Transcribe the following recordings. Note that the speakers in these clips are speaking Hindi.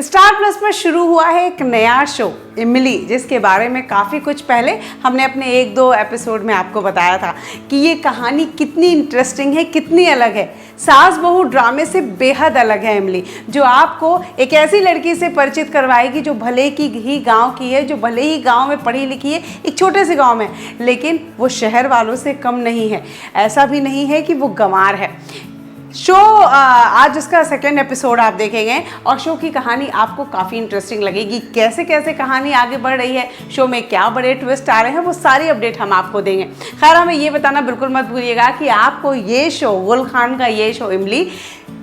स्टार प्लस पर शुरू हुआ है एक नया शो इमली, जिसके बारे में काफ़ी कुछ पहले हमने अपने 1-2 एपिसोड में आपको बताया था कि ये कहानी कितनी इंटरेस्टिंग है, कितनी अलग है। सास बहू ड्रामे से बेहद अलग है इमली, जो आपको एक ऐसी लड़की से परिचित करवाएगी जो भले ही गांव की है, जो भले ही गांव में पढ़ी लिखी है, एक छोटे से गांव में, लेकिन वो शहर वालों से कम नहीं है। ऐसा भी नहीं है कि वो गंवार है। शो आज उसका 2nd एपिसोड आप देखेंगे और शो की कहानी आपको काफ़ी इंटरेस्टिंग लगेगी। कैसे कैसे कहानी आगे बढ़ रही है, शो में क्या बड़े ट्विस्ट आ रहे हैं, वो सारी अपडेट हम आपको देंगे। खैर, हमें ये बताना बिल्कुल मत भूलिएगा कि आपको ये शो, गुल खान का ये शो इमली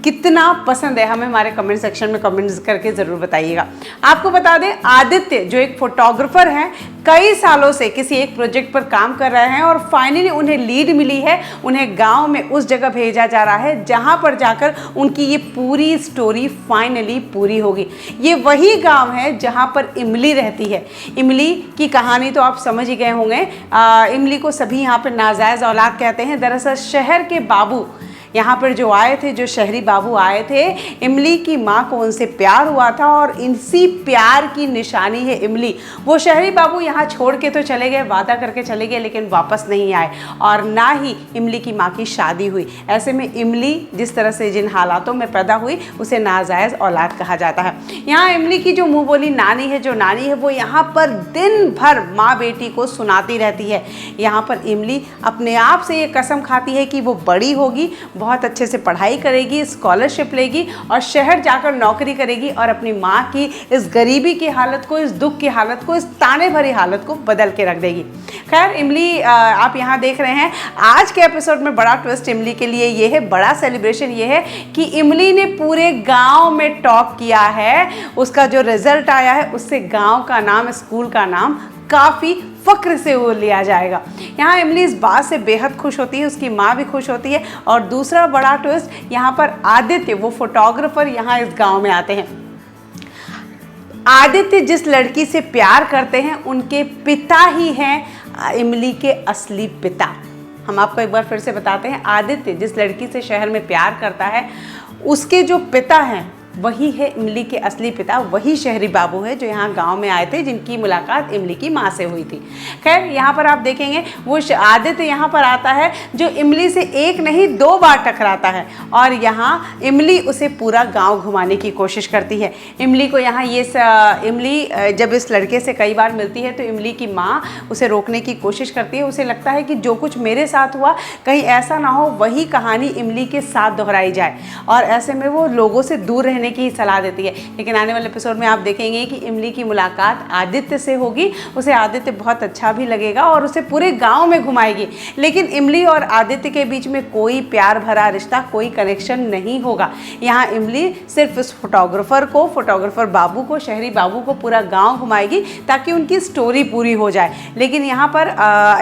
कितना पसंद है। हमें हमारे कमेंट सेक्शन में कमेंट्स करके ज़रूर बताइएगा। आपको बता दें, आदित्य जो एक फोटोग्राफर हैं, कई सालों से किसी एक प्रोजेक्ट पर काम कर रहे हैं और फाइनली उन्हें लीड मिली है। उन्हें गांव में उस जगह भेजा जा रहा है जहां पर जाकर उनकी ये पूरी स्टोरी फाइनली पूरी होगी। ये वही गांव है जहां पर इमली रहती है। इमली की कहानी तो आप समझ ही गए होंगे। इमली को सभी यहाँ पर नाजायज़ औलाद कहते हैं। दरअसल शहर के बाबू यहाँ पर जो आए थे, जो शहरी बाबू आए थे, इमली की माँ को उनसे प्यार हुआ था और इसी प्यार की निशानी है इमली। वो शहरी बाबू यहाँ छोड़ के तो चले गए, वादा करके चले गए, लेकिन वापस नहीं आए और ना ही इमली की माँ की शादी हुई। ऐसे में इमली जिस तरह से, जिन हालातों में पैदा हुई, उसे नाजायज़ औलाद कहा जाता है। यहाँ इमली की जो मुँह बोली नानी है, जो नानी है, वो यहाँ पर दिन भर माँ बेटी को सुनाती रहती है। यहाँ पर इमली अपने आप से ये कसम खाती है कि वो बड़ी होगी, बहुत अच्छे से पढ़ाई करेगी, स्कॉलरशिप लेगी और शहर जाकर नौकरी करेगी और अपनी माँ की इस गरीबी की हालत को, इस दुख की हालत को, इस ताने भरी हालत को बदल के रख देगी। खैर, इमली आप यहाँ देख रहे हैं। आज के एपिसोड में बड़ा ट्विस्ट इमली के लिए ये है, बड़ा सेलिब्रेशन ये है कि इमली ने पूरे गांव में टॉप किया है। उसका जो रिजल्ट आया है, उससे गांव का नाम, स्कूल का नाम काफ़ी फ़ख्र से वो लिया जाएगा। यहाँ इमली इस बात से बेहद खुश होती है, उसकी माँ भी खुश होती है। और दूसरा बड़ा ट्विस्ट, यहाँ पर आदित्य, वो फोटोग्राफर, यहाँ इस गांव में आते हैं। आदित्य जिस लड़की से प्यार करते हैं, उनके पिता ही हैं इमली के असली पिता। हम आपको एक बार फिर से बताते हैं, आदित्य जिस लड़की से शहर में प्यार करता है, उसके जो पिता हैं वही है इमली के असली पिता, वही शहरी बाबू है जो यहाँ गांव में आए थे, जिनकी मुलाकात इमली की माँ से हुई थी। खैर, यहाँ पर आप देखेंगे वो आदित्य यहाँ पर आता है जो इमली से 1 नहीं 2 बार टकराता है और यहाँ इमली उसे पूरा गांव घुमाने की कोशिश करती है। इमली को यहाँ इमली जब इस लड़के से कई बार मिलती है तो इमली की माँ उसे रोकने की कोशिश करती है। उसे लगता है कि जो कुछ मेरे साथ हुआ, कहीं ऐसा ना हो वही कहानी इमली के साथ दोहराई जाए, और ऐसे में वो लोगों से दूर रहने की सलाह देती है। लेकिन आने वाले एपिसोड में आप देखेंगे कि इमली की मुलाकात आदित्य से होगी। उसे आदित्य बहुत अच्छा भी लगेगा और उसे पूरे गांव में घुमाएगी। लेकिन इमली और आदित्य के बीच में कोई प्यार भरा रिश्ता, कोई कनेक्शन नहीं होगा। यहाँ इमली सिर्फ इस फोटोग्राफर बाबू को, शहरी बाबू को पूरा गांव घुमाएगी ताकि उनकी स्टोरी पूरी हो जाए। लेकिन यहाँ पर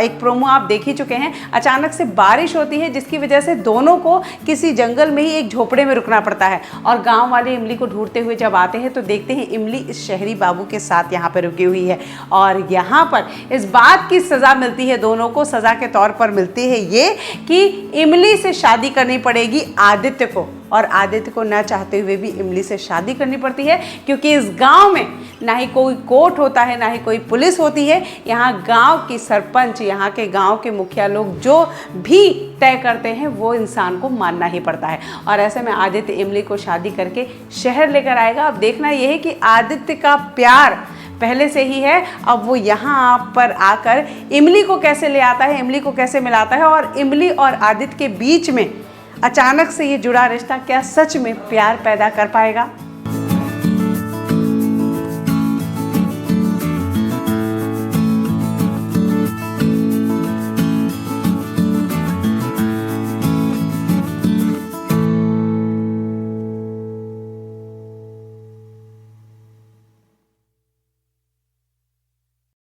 एक प्रोमो आप देख ही चुके हैं। अचानक से बारिश होती है, जिसकी वजह से दोनों को किसी जंगल में ही एक झोपड़े में रुकना पड़ता है और गाँव वाले इमली को ढूंढते हुए जब आते हैं तो देखते हैं इमली इस शहरी बाबू के साथ यहाँ पर रुकी हुई है। और यहाँ पर इस बात की सज़ा मिलती है, दोनों को सज़ा के तौर पर मिलती है ये कि इमली से शादी करनी पड़ेगी आदित्य को, और आदित्य को न चाहते हुए भी इमली से शादी करनी पड़ती है, क्योंकि इस गांव में ना ही कोई कोर्ट होता है, ना ही कोई पुलिस होती है। यहाँ गांव की सरपंच, यहाँ के गांव के मुखिया लोग जो भी तय करते हैं वो इंसान को मानना ही पड़ता है। और ऐसे में आदित्य इमली को शादी करके शहर लेकर आएगा। अब देखना यह है कि आदित्य का प्यार पहले से ही है, अब वो यहाँ पर आकर इमली को कैसे ले आता है, इमली को कैसे मिलाता है, और इमली और आदित्य के बीच में अचानक से ये जुड़ा रिश्ता क्या सच में प्यार पैदा कर पाएगा।